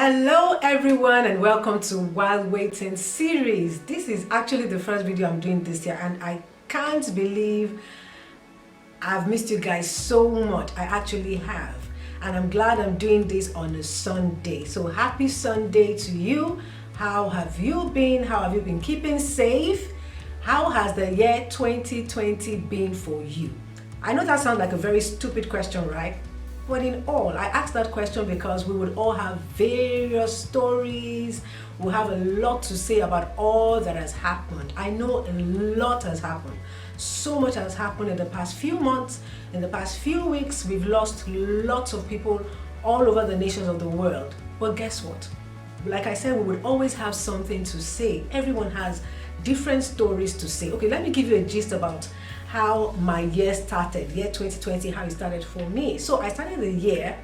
Hello everyone and welcome to While Waiting series. This is actually the first video I'm doing this year and I can't believe I've missed you guys so much. I actually have, and I'm glad I'm doing this on a Sunday. So happy Sunday to you. How have you been? How have you been keeping safe? How has the year 2020 been for you? I know that sounds like a very stupid question, right? But in all, I asked that question because we would all have various stories. We'll have a lot to say about all that has happened. I know a lot has happened. So much has happened in the past few months, in the past few weeks. We've lost lots of people all over the nations of the world. But guess what? Like I said, we would always have something to say. Everyone has different stories to say. Okay, let me give you a gist about how my year started, year 2020, how it started for me. So I started the year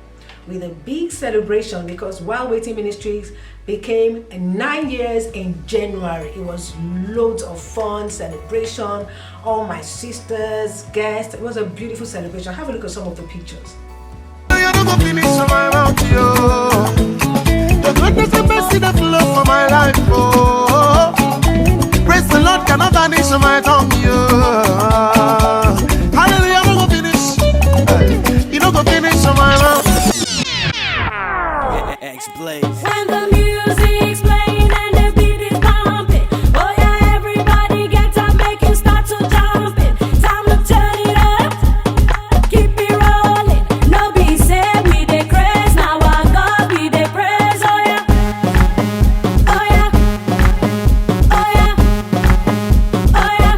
with a big celebration because While Waiting Ministries became 9 years in January. It was loads of fun, celebration, all my sisters, guests. It was a beautiful celebration. Have a look at some of the pictures. The goodness and mercy that flow for my life, oh. Praise the Lord cannot vanish on my tongue, yeah. Hallelujah, I'm gonna finish. You don't go finish on my mouth. When the music's playing and the beat is pumping, oh yeah, everybody get up, make you start to jumping. Time to turn it up, keep it rolling. No be say we dey craze, now our God we dey praise. Oh yeah, oh yeah, oh yeah, oh yeah, oh yeah.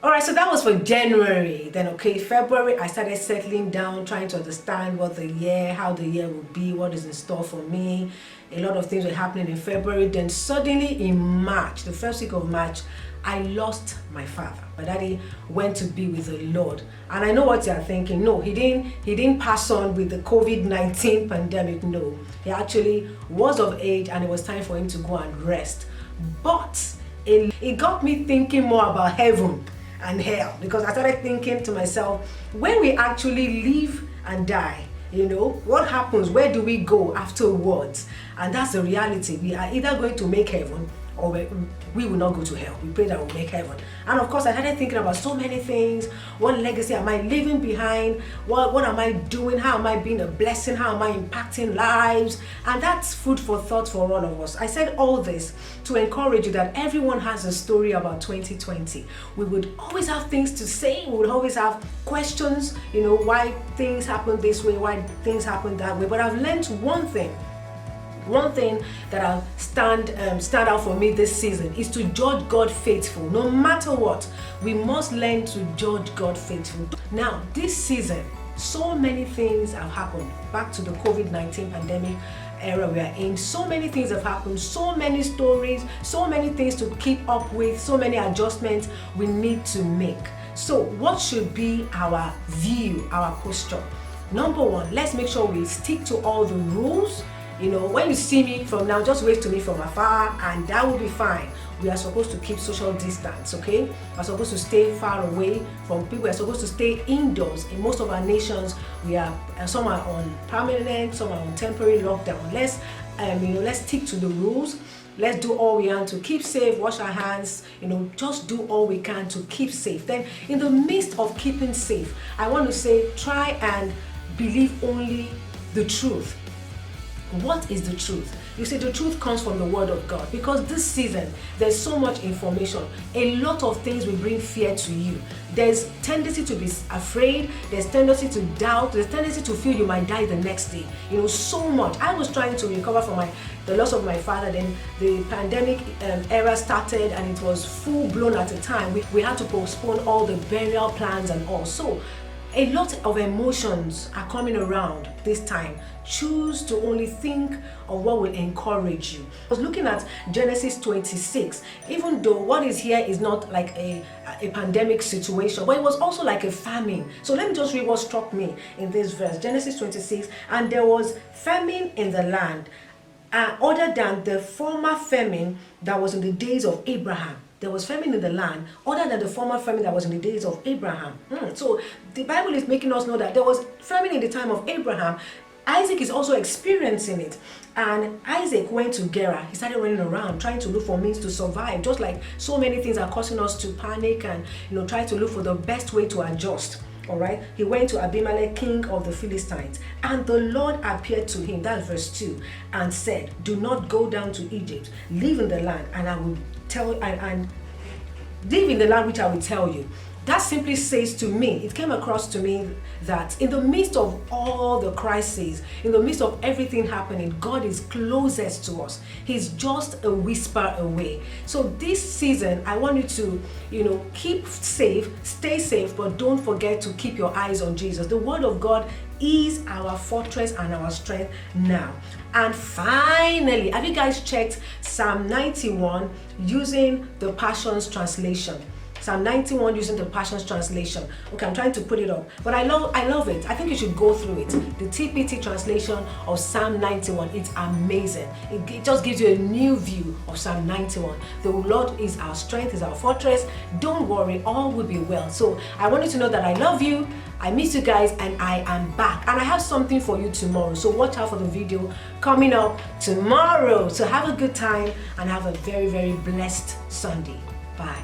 Alright, so that was for January. Then okay, February, I started settling down, trying to understand what the year, how the year will be, what is in store for me. A lot of things were happening in February. Then suddenly in March, the first week of March, I lost my father. My daddy went to be with the Lord. And I know what you're thinking. No, he didn't pass on with the COVID-19 pandemic. No, he actually was of age and it was time for him to go and rest. But it got me thinking more about heaven and hell, because I started thinking to myself, when we actually live and die, you know, what happens? Where do we go afterwards? And that's the reality. We are either going to make heaven or we will not go to hell. We pray that we'll make heaven. And of course, I started thinking about so many things. What legacy am I leaving behind? What am I doing? How am I being a blessing? How am I impacting lives? And that's food for thought for all of us. I said all this to encourage you that everyone has a story about 2020. We would always have things to say. We would always have questions, you know, why things happen this way, why things happen that way. But I've learned one thing that I'll stand out for me this season is to judge God faithful. No matter what, we must learn to judge God faithful. Now, this season, so many things have happened. Back to the COVID-19 pandemic era we are in, so many things have happened, so many stories, so many things to keep up with, so many adjustments we need to make. So what should be our view, our posture? Number one, let's make sure we stick to all the rules. You know, when you see me from now, just wave to me from afar and that will be fine. We are supposed to keep social distance, okay? We're supposed to stay far away from people. We're supposed to stay indoors. In most of our nations, we are some are on permanent, some are on temporary lockdown. Let's stick to the rules. Let's do all we can to keep safe, wash our hands, you know, just do all we can to keep safe. Then in the midst of keeping safe, I want to say, try and believe only the truth. What is the truth? You see, the truth comes from the word of God, because this season there's so much information. A lot of things will bring fear to you. There's tendency to be afraid, there's tendency to doubt, there's tendency to feel you might die the next day. You know, so much. I was trying to recover from the loss of my father. Then the pandemic era started and it was full blown at the time. We had to postpone all the burial plans and all. So A lot of emotions are coming around this time. Choose to only think of what will encourage you. I was looking at Genesis 26, even though what is here is not like a pandemic situation, but it was also like a famine. So let me just read what struck me in this verse, Genesis 26, and there was famine in the land, other than the former famine that was in the days of Abraham. There was famine in the land other than the former famine that was in the days of Abraham. So the Bible is making us know that there was famine in the time of Abraham. Isaac is also experiencing it. And Isaac went to Gerar. He started running around trying to look for means to survive, just like so many things are causing us to panic and try to look for the best way to adjust. All right, he went to Abimelech, king of the Philistines, and the Lord appeared to him, that's verse 2, and said, do not go down to Egypt, live in the land, and I will tell and live in the land which I will tell you. That simply says to me, it came across to me that in the midst of all the crises, in the midst of everything happening, God is closest to us. He's just a whisper away. So this season, I want you to, keep safe, stay safe, but don't forget to keep your eyes on Jesus. The word of God is our fortress and our strength now. And finally, have you guys checked Psalm 91 using the Passions Translation? Psalm 91 using the Passions Translation. Okay, I'm trying to put it up, but I love it. I think you should go through it. The TPT translation of Psalm 91, it's amazing. It just gives you a new view of Psalm 91. The Lord is our strength, is our fortress. Don't worry, all will be well. So I want you to know that I love you, I miss you guys, and I am back. And I have something for you tomorrow. So watch out for the video coming up tomorrow. So have a good time and have a very, very blessed Sunday. Bye.